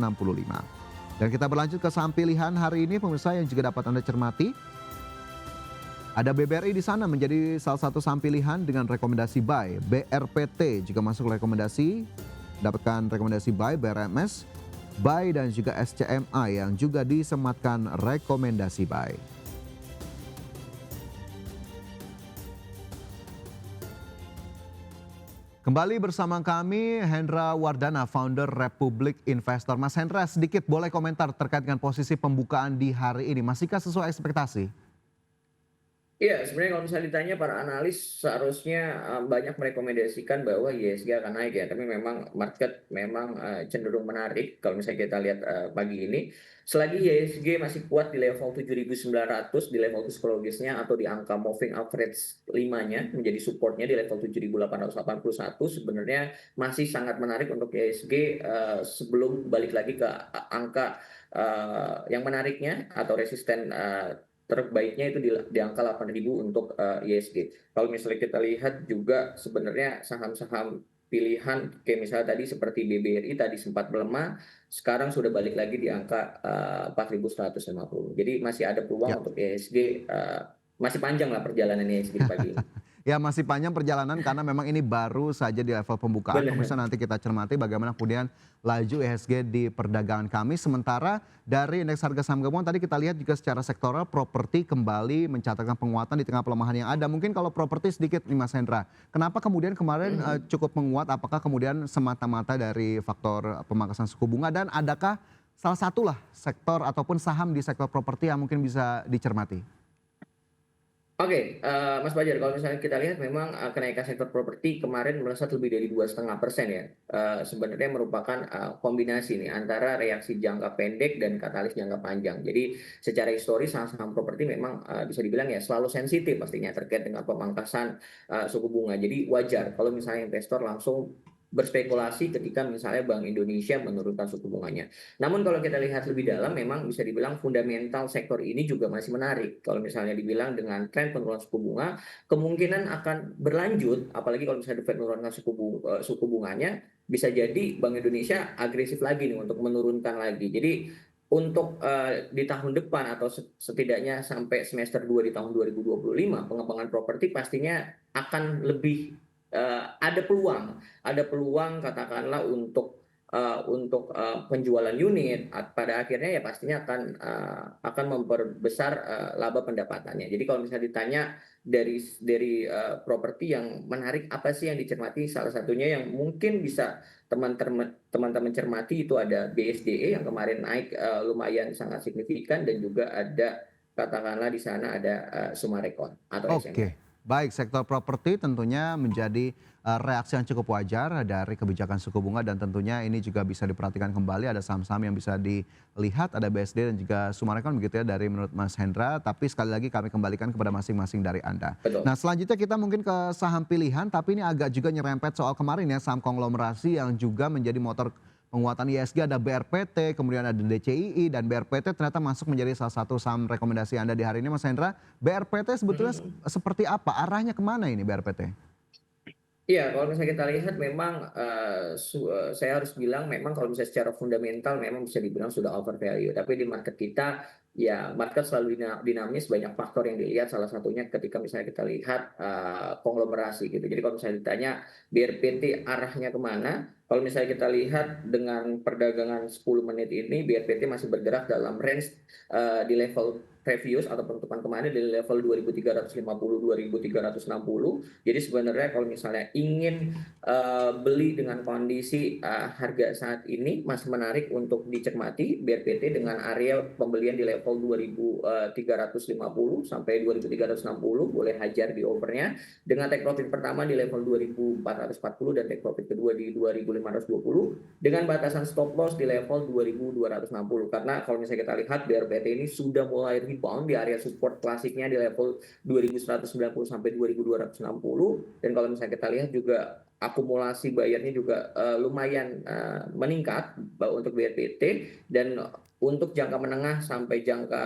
Dan kita berlanjut ke saham pilihan hari ini, pemirsa, yang juga dapat Anda cermati. Ada BBRI di sana menjadi salah satu saham pilihan dengan rekomendasi buy. BRPT juga masuk rekomendasi, dapatkan rekomendasi buy. BRMS buy, dan juga SCMA yang juga disematkan rekomendasi buy. Kembali bersama kami Hendra Wardana, founder Republik Investor. Mas Hendra, sedikit boleh komentar terkait dengan posisi pembukaan di hari ini. Masihkah sesuai ekspektasi? Iya, sebenarnya kalau misalnya ditanya para analis seharusnya banyak merekomendasikan bahwa IHSG akan naik ya, tapi memang market memang cenderung menarik kalau misalnya kita lihat pagi ini. Selagi IHSG masih kuat di level 7.900 di level psikologisnya atau di angka moving average 5-nya menjadi supportnya di level 7.881, sebenarnya masih sangat menarik untuk IHSG sebelum balik lagi ke angka yang menariknya atau resisten terbaiknya itu di angka 8.000 untuk IHSG. Kalau misalnya kita lihat juga sebenarnya saham-saham pilihan kayak misalnya tadi seperti BBRI tadi sempat melemah, sekarang sudah balik lagi di angka 4.150. Jadi masih ada peluang untuk IHSG, masih panjang lah perjalanan IHSG pagi ini. Ya, masih panjang perjalanan karena memang ini baru saja di level pembukaan. Pemirsa, nanti kita cermati bagaimana kemudian laju IHSG di perdagangan Kamis. Sementara dari indeks harga saham gabungan tadi kita lihat juga secara sektoral properti kembali mencatatkan penguatan di tengah pelemahan yang ada. Mungkin kalau properti sedikit nih Mas Hendra, kenapa kemudian kemarin cukup menguat? Apakah kemudian semata-mata dari faktor pemangkasan suku bunga, dan adakah salah satulah sektor ataupun saham di sektor properti yang mungkin bisa dicermati? Oke, Mas Fajar, kalau misalnya kita lihat memang kenaikan sektor properti kemarin melesat lebih dari 2,5% ya. Sebenarnya merupakan kombinasi nih antara reaksi jangka pendek dan katalis jangka panjang. Jadi secara historis saham-saham properti memang bisa dibilang ya selalu sensitif pastinya terkait dengan pemangkasan suku bunga. Jadi wajar kalau misalnya investor langsung berspekulasi ketika misalnya Bank Indonesia menurunkan suku bunganya. Namun kalau kita lihat lebih dalam memang bisa dibilang fundamental sektor ini juga masih menarik. Kalau misalnya dibilang dengan tren penurunan suku bunga, kemungkinan akan berlanjut, apalagi kalau misalnya The Fed menurunkan suku bunganya, bisa jadi Bank Indonesia agresif lagi nih untuk menurunkan lagi. Jadi untuk di tahun depan atau setidaknya sampai semester 2 di tahun 2025, pengembangan properti pastinya akan lebih ada peluang katakanlah untuk penjualan unit pada akhirnya ya pastinya akan memperbesar laba pendapatannya. Jadi kalau misalnya ditanya dari properti yang menarik apa sih yang dicermati, salah satunya yang mungkin bisa teman-teman cermati itu ada BSDE yang kemarin naik lumayan sangat signifikan, dan juga ada katakanlah di sana ada Sumarekon atau SMR. Oke, baik, sektor properti tentunya menjadi reaksi yang cukup wajar dari kebijakan suku bunga, dan tentunya ini juga bisa diperhatikan kembali, ada saham-saham yang bisa dilihat, ada BSD dan juga Sumarekon begitu ya dari menurut Mas Hendra, tapi sekali lagi kami kembalikan kepada masing-masing dari Anda. Betul. Nah, selanjutnya kita mungkin ke saham pilihan, tapi ini agak juga nyerempet soal kemarin ya, saham konglomerasi yang juga menjadi motor penguatan ISG, ada BRPT, kemudian ada DCII, dan BRPT ternyata masuk menjadi salah satu saham rekomendasi Anda di hari ini, Mas Hendra. BRPT sebetulnya seperti apa? Arahnya kemana ini BRPT? Iya, kalau misalnya kita lihat memang saya harus bilang memang kalau misalnya secara fundamental memang bisa dibilang sudah over value. Tapi di market kita ya market selalu dinamis, banyak faktor yang dilihat. Salah satunya ketika misalnya kita lihat konglomerasi gitu. Jadi kalau misalnya ditanya BRPT arahnya kemana, kalau misalnya kita lihat dengan perdagangan 10 menit ini BRPT masih bergerak dalam range di level previous atau penutupan kemarin di level 2350-2360. Jadi sebenarnya kalau misalnya ingin beli dengan kondisi harga saat ini masih menarik untuk dicermati BRPT dengan area pembelian di level 2350 sampai 2360, boleh hajar di overnya dengan take profit pertama di level 2440 dan take profit kedua di 2520 dengan batasan stop loss di level 2260. Karena kalau misalnya kita lihat BRPT ini sudah mulai rebound di area support klasiknya di level 2190 sampai 2260, dan kalau misalnya kita lihat juga akumulasi bayarnya juga lumayan meningkat untuk BRPT, dan untuk jangka menengah sampai jangka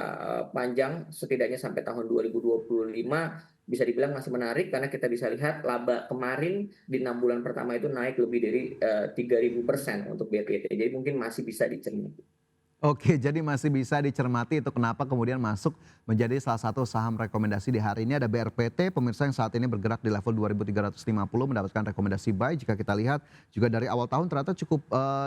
panjang setidaknya sampai tahun 2025 bisa dibilang masih menarik, karena kita bisa lihat laba kemarin di 6 bulan pertama itu naik lebih dari 3.000% untuk BRPT. Jadi mungkin masih bisa dicermati. Oke, jadi masih bisa dicermati itu kenapa kemudian masuk menjadi salah satu saham rekomendasi di hari ini. Ada BRPT, pemirsa, yang saat ini bergerak di level 2350 mendapatkan rekomendasi buy. Jika kita lihat juga dari awal tahun ternyata cukup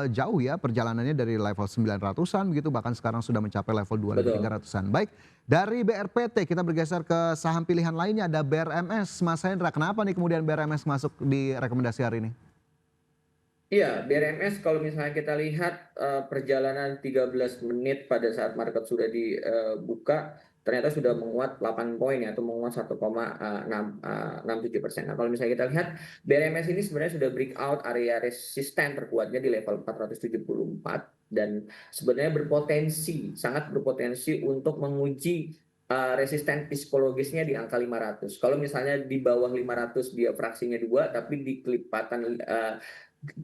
jauh ya perjalanannya dari level 900-an begitu, bahkan sekarang sudah mencapai level 2300-an. Baik, dari BRPT kita bergeser ke saham pilihan lainnya, ada BRMS. Mas Hendra, kenapa nih kemudian BRMS masuk di rekomendasi hari ini? Iya, BRMS kalau misalnya kita lihat perjalanan 13 menit pada saat market sudah dibuka, ternyata sudah menguat 8 poin ya, atau menguat 1,67%. Nah, kalau misalnya kita lihat BRMS ini sebenarnya sudah breakout area resisten terkuatnya di level 474, dan sebenarnya sangat berpotensi untuk menguji resisten psikologisnya di angka 500. Kalau misalnya di bawah 500 dia fraksinya 2, tapi di kelipatan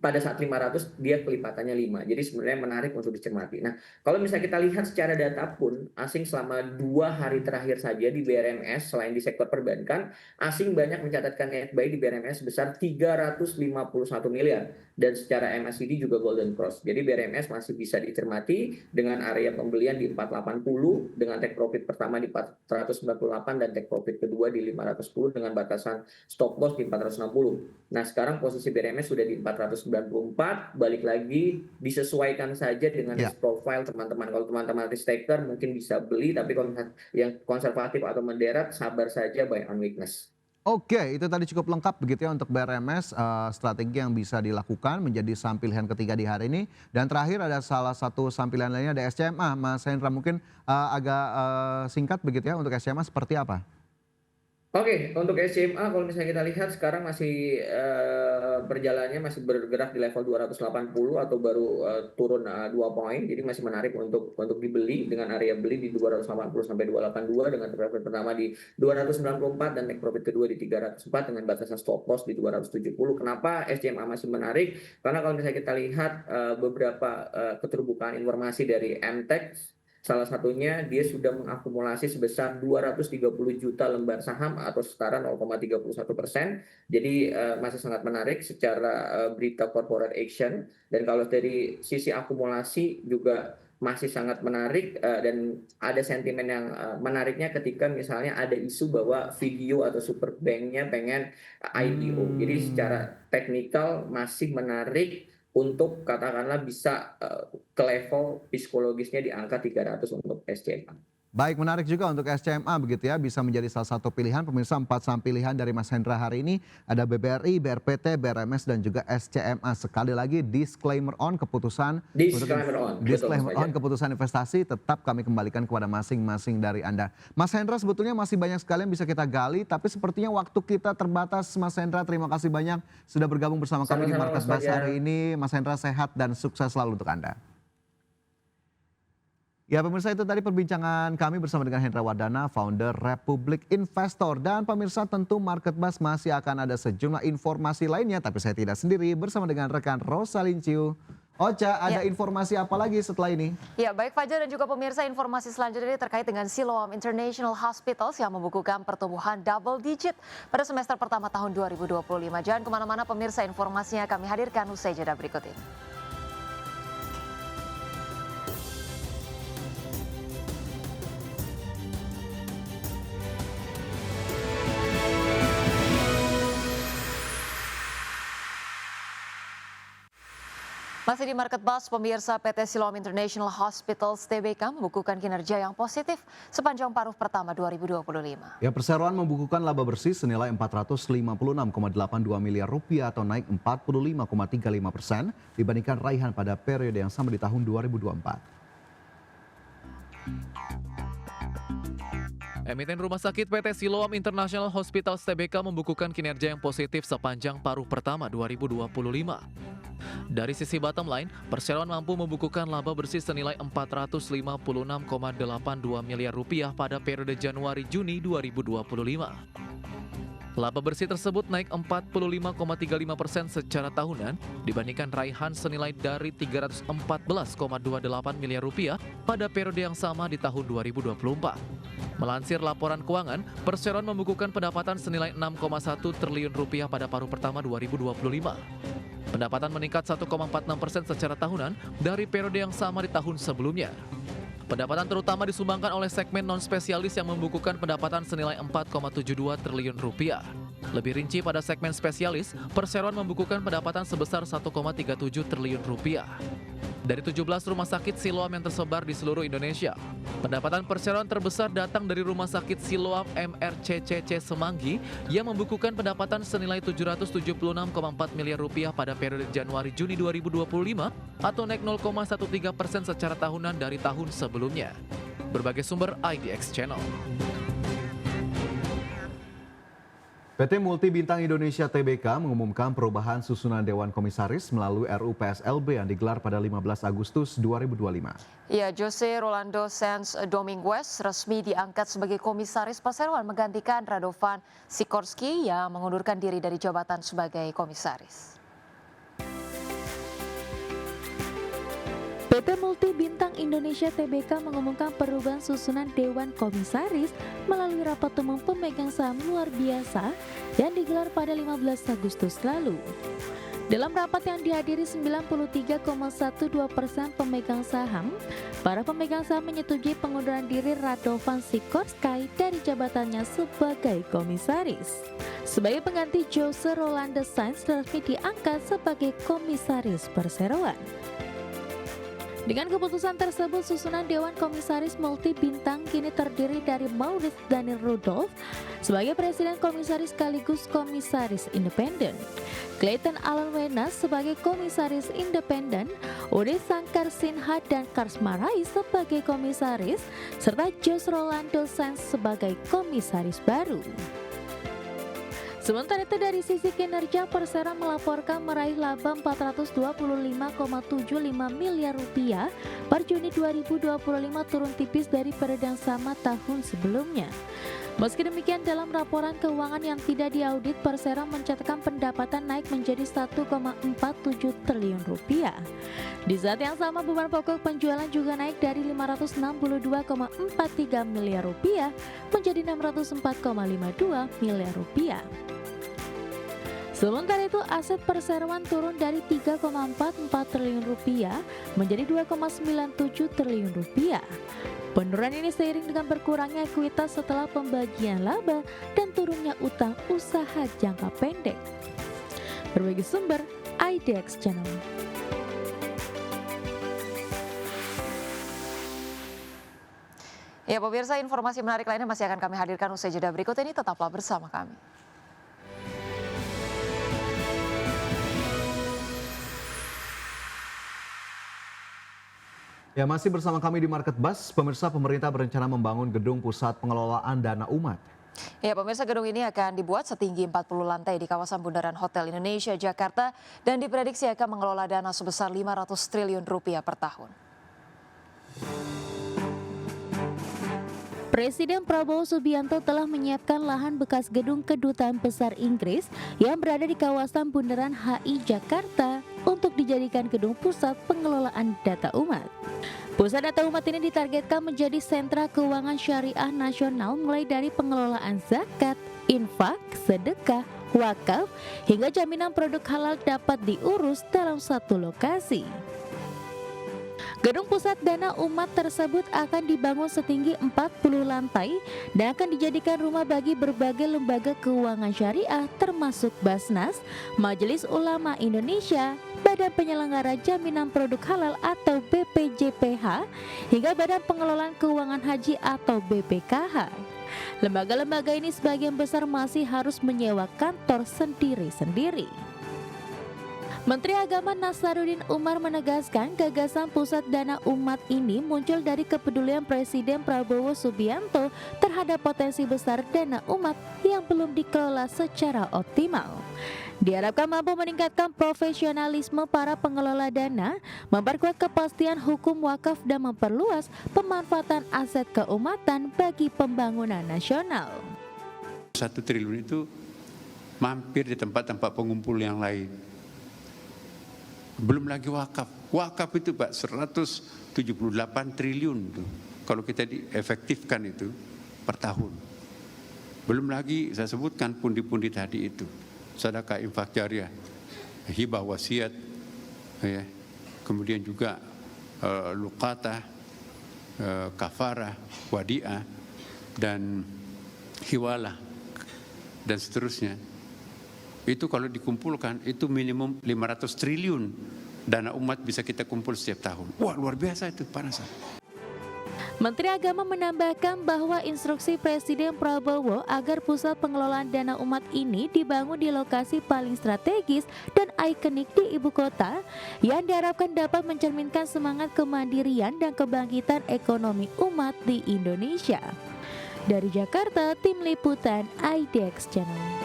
pada saat 500 dia kelipatannya 5. Jadi sebenarnya menarik untuk dicermati. Nah, kalau misalnya kita lihat secara data pun, asing selama 2 hari terakhir saja di BRMS, selain di sektor perbankan, asing banyak mencatatkan net buy di BRMS sebesar 351 miliar. Dan secara MACD juga golden cross. Jadi BRMS masih bisa dicermati dengan area pembelian di 480, dengan take profit pertama di 498 dan take profit kedua di 510 dengan batasan stop loss di 460. Nah, sekarang posisi BRMS sudah di 494, balik lagi disesuaikan saja dengan risk profile teman-teman. Kalau teman-teman risk taker mungkin bisa beli, tapi kalau yang konservatif atau menderat sabar saja buy on weakness. Oke, itu tadi cukup lengkap begitu ya untuk BRMS, strategi yang bisa dilakukan menjadi saham pilihan ketiga di hari ini. Dan terakhir ada salah satu saham pilihan lainnya, ada SCMA. Mas Hendra, mungkin agak singkat begitu ya untuk SCMA seperti apa? Oke, untuk SCMA kalau misalnya kita lihat sekarang masih perjalanannya masih bergerak di level 280 atau baru turun 2 poin, jadi masih menarik untuk dibeli dengan area beli di 280 sampai 282 dengan profit pertama di 294 dan make profit kedua di 304 dengan batasan stop loss di 270. Kenapa SCMA masih menarik? Karena kalau misalnya kita lihat beberapa keterbukaan informasi dari MTEX. Salah satunya dia sudah mengakumulasi sebesar 230 juta lembar saham atau setara 0,31%. Jadi masih sangat menarik secara berita corporate action. Dan kalau dari sisi akumulasi juga masih sangat menarik dan ada sentimen yang menariknya ketika misalnya ada isu bahwa Video atau Super Bank-nya pengen IPO. Jadi secara teknikal masih menarik untuk katakanlah bisa ke level psikologisnya di angka 300 untuk SCMA. Baik, menarik juga untuk SCMA begitu ya, bisa menjadi salah satu pilihan. Pemirsa, 4 saham pilihan dari Mas Hendra hari ini ada BBRI, BRPT, BRMS dan juga SCMA. Sekali lagi disclaimer on keputusan keputusan investasi tetap kami kembalikan kepada masing-masing dari Anda. Mas Hendra, sebetulnya masih banyak sekali yang bisa kita gali, tapi sepertinya waktu kita terbatas. Mas Hendra, terima kasih banyak sudah bergabung bersama kami di Market Buzz hari ini. Mas Hendra, sehat dan sukses selalu untuk Anda. Ya pemirsa, itu tadi perbincangan kami bersama dengan Hendra Wardana, founder Republik Investor. Dan pemirsa, tentu Market Buzz masih akan ada sejumlah informasi lainnya, tapi saya tidak sendiri, bersama dengan rekan Rosalin Ciu. Ocha, ada informasi apa lagi setelah ini? Ya, baik Fajar dan juga pemirsa, informasi selanjutnya ini terkait dengan Siloam International Hospitals yang membukukan pertumbuhan double digit pada semester pertama tahun 2025. Jangan kemana-mana pemirsa, informasinya kami hadirkan usai jeda berikut ini. Masih di Market Buzz, pemirsa, PT Siloam International Hospitals Tbk membukukan kinerja yang positif sepanjang paruh pertama 2025. Ya, perseroan membukukan laba bersih senilai 456,82 miliar rupiah atau naik 45,35% dibandingkan raihan pada periode yang sama di tahun 2024. Emiten rumah sakit PT Siloam International Hospitals Tbk membukukan kinerja yang positif sepanjang paruh pertama 2025. Dari sisi bottom line, perseroan mampu membukukan laba bersih senilai 456,82 miliar rupiah pada periode Januari-Juni 2025. Laba bersih tersebut naik 45,35% secara tahunan dibandingkan raihan senilai dari 314,28 miliar rupiah pada periode yang sama di tahun 2024. Melansir laporan keuangan, perseroan membukukan pendapatan senilai 6,1 triliun rupiah pada paruh pertama 2025. Pendapatan meningkat 1,46% secara tahunan dari periode yang sama di tahun sebelumnya. Pendapatan terutama disumbangkan oleh segmen non-spesialis yang membukukan pendapatan senilai 4,72 triliun rupiah. Lebih rinci pada segmen spesialis, perseroan membukukan pendapatan sebesar 1,37 triliun rupiah. Dari 17 rumah sakit Siloam yang tersebar di seluruh Indonesia, pendapatan perseroan terbesar datang dari Rumah Sakit Siloam MRCCC Semanggi yang membukukan pendapatan senilai 776,4 miliar rupiah pada periode Januari-Juni 2025 atau naik 0,13% secara tahunan dari tahun sebelumnya. Berbagai sumber IDX Channel. PT Multi Bintang Indonesia Tbk mengumumkan perubahan susunan Dewan Komisaris melalui RUU PSLB yang digelar pada 15 Agustus 2025. Ya, Jose Rolando Sanz Dominguez resmi diangkat sebagai komisaris perseroan menggantikan Radovan Sikorski yang mengundurkan diri dari jabatan sebagai komisaris. PT Multi Bintang Indonesia Tbk mengumumkan perubahan susunan Dewan Komisaris melalui rapat umum pemegang saham luar biasa yang digelar pada 15 Agustus lalu. Dalam rapat yang dihadiri 93,12% pemegang saham, para pemegang saham menyetujui pengunduran diri Radovan Sikorski dari jabatannya sebagai komisaris. Sebagai pengganti Jose Rolando Sanz resmi diangkat sebagai komisaris perseroan. Dengan keputusan tersebut, susunan Dewan Komisaris Multi Bintang kini terdiri dari Maurits Daniel Rudolph sebagai Presiden Komisaris sekaligus Komisaris Independen, Clayton Alan Wenas sebagai Komisaris Independen, Ude Sankar Sinha dan Karsma Rais sebagai Komisaris, serta Jose Rolando Sanz sebagai Komisaris baru. Sementara itu dari sisi kinerja, Persero melaporkan meraih laba 425,75 miliar rupiah per Juni 2025, turun tipis dari periode yang sama tahun sebelumnya. Meski demikian, dalam laporan keuangan yang tidak diaudit, Persero mencatatkan pendapatan naik menjadi 1,47 triliun rupiah. Di saat yang sama, beban pokok penjualan juga naik dari 562,43 miliar rupiah menjadi 604,52 miliar rupiah. Sementara itu, aset perseroan turun dari 3,44 triliun rupiah menjadi 2,97 triliun rupiah. Penurunan ini seiring dengan berkurangnya ekuitas setelah pembagian laba dan turunnya utang usaha jangka pendek. Berbagi sumber, IDX Channel. Ya pemirsa, informasi menarik lainnya masih akan kami hadirkan usai jeda berikut ini, tetaplah bersama kami. Ya, masih bersama kami di Market Buzz. Pemirsa, pemerintah berencana membangun gedung pusat pengelolaan dana umat. Ya pemirsa, gedung ini akan dibuat setinggi 40 lantai di kawasan Bundaran Hotel Indonesia, Jakarta, dan diprediksi akan mengelola dana sebesar 500 triliun rupiah per tahun. Presiden Prabowo Subianto telah menyiapkan lahan bekas gedung Kedutaan Besar Inggris yang berada di kawasan Bundaran HI Jakarta untuk dijadikan gedung pusat pengelolaan data umat. Pusat data umat ini ditargetkan menjadi sentra keuangan syariah nasional, mulai dari pengelolaan zakat, infak, sedekah, wakaf, hingga jaminan produk halal dapat diurus dalam satu lokasi. Gedung pusat dana umat tersebut akan dibangun setinggi 40 lantai dan akan dijadikan rumah bagi berbagai lembaga keuangan syariah termasuk Basnas, Majelis Ulama Indonesia, Badan Penyelenggara Jaminan Produk Halal atau BPJPH, hingga Badan Pengelolaan Keuangan Haji atau BPKH. Lembaga-lembaga ini sebagian besar masih harus menyewa kantor sendiri-sendiri. Menteri Agama Nasaruddin Umar menegaskan gagasan pusat dana umat ini muncul dari kepedulian Presiden Prabowo Subianto terhadap potensi besar dana umat yang belum dikelola secara optimal. Diharapkan mampu meningkatkan profesionalisme para pengelola dana, memperkuat kepastian hukum wakaf dan memperluas pemanfaatan aset keumatan bagi pembangunan nasional. 1 triliun itu mampir di tempat-tempat pengumpul yang lain. Belum lagi wakaf. Wakaf itu Pak 178 triliun tuh. Kalau kita diefektifkan itu per tahun. Belum lagi saya sebutkan pundi-pundi tadi itu. Sedekah infak jariah, hibah wasiat, ya. Kemudian juga luqatah, kafarah, wadiah, dan hiwalah, dan seterusnya. Itu kalau dikumpulkan itu minimum 500 triliun dana umat bisa kita kumpul setiap tahun. Wah, luar biasa itu, Pak Nasar. Menteri Agama menambahkan bahwa instruksi Presiden Prabowo agar pusat pengelolaan dana umat ini dibangun di lokasi paling strategis dan ikonik di ibu kota yang diharapkan dapat mencerminkan semangat kemandirian dan kebangkitan ekonomi umat di Indonesia. Dari Jakarta, Tim Liputan IDX Channel.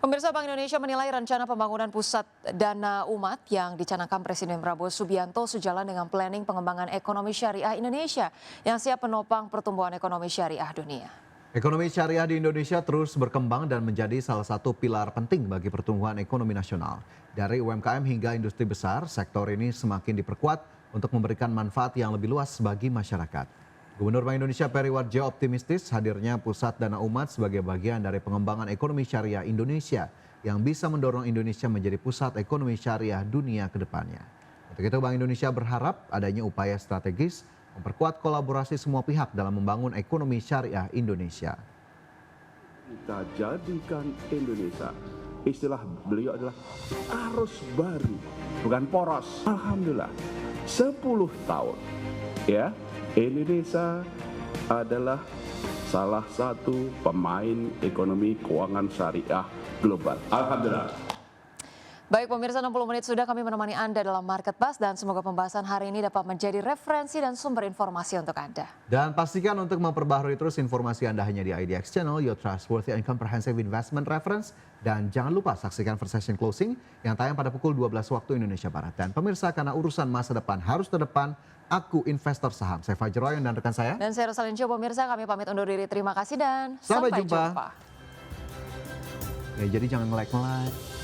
Pemirsa, Bank Indonesia menilai rencana pembangunan pusat dana umat yang dicanangkan Presiden Prabowo Subianto sejalan dengan planning pengembangan ekonomi syariah Indonesia yang siap menopang pertumbuhan ekonomi syariah dunia. Ekonomi syariah di Indonesia terus berkembang dan menjadi salah satu pilar penting bagi pertumbuhan ekonomi nasional. Dari UMKM hingga industri besar, sektor ini semakin diperkuat untuk memberikan manfaat yang lebih luas bagi masyarakat. Gubernur Bank Indonesia Peri Warjio optimistis hadirnya pusat dana umat sebagai bagian dari pengembangan ekonomi syariah Indonesia yang bisa mendorong Indonesia menjadi pusat ekonomi syariah dunia ke depannya. Untuk itu Bank Indonesia berharap adanya upaya strategis memperkuat kolaborasi semua pihak dalam membangun ekonomi syariah Indonesia. Kita jadikan Indonesia, istilah beliau adalah arus baru, bukan poros. Alhamdulillah, 10 tahun ya. Indonesia adalah salah satu pemain ekonomi keuangan syariah global. Alhamdulillah. Baik pemirsa, 60 menit sudah kami menemani Anda dalam Market Buzz dan semoga pembahasan hari ini dapat menjadi referensi dan sumber informasi untuk Anda. Dan pastikan untuk memperbaharui terus informasi Anda hanya di IDX Channel, your trustworthy and comprehensive investment reference. Dan jangan lupa saksikan First Session Closing yang tayang pada pukul 12 waktu Indonesia Barat. Dan pemirsa, karena urusan masa depan harus terdepan, aku investor saham. Saya Fajar Royan dan rekan saya. Dan saya Rosalyn Chou, pemirsa, kami pamit undur diri. Terima kasih dan Sampai sampai jumpa. jumpa. Ya, jadi jangan nge-like.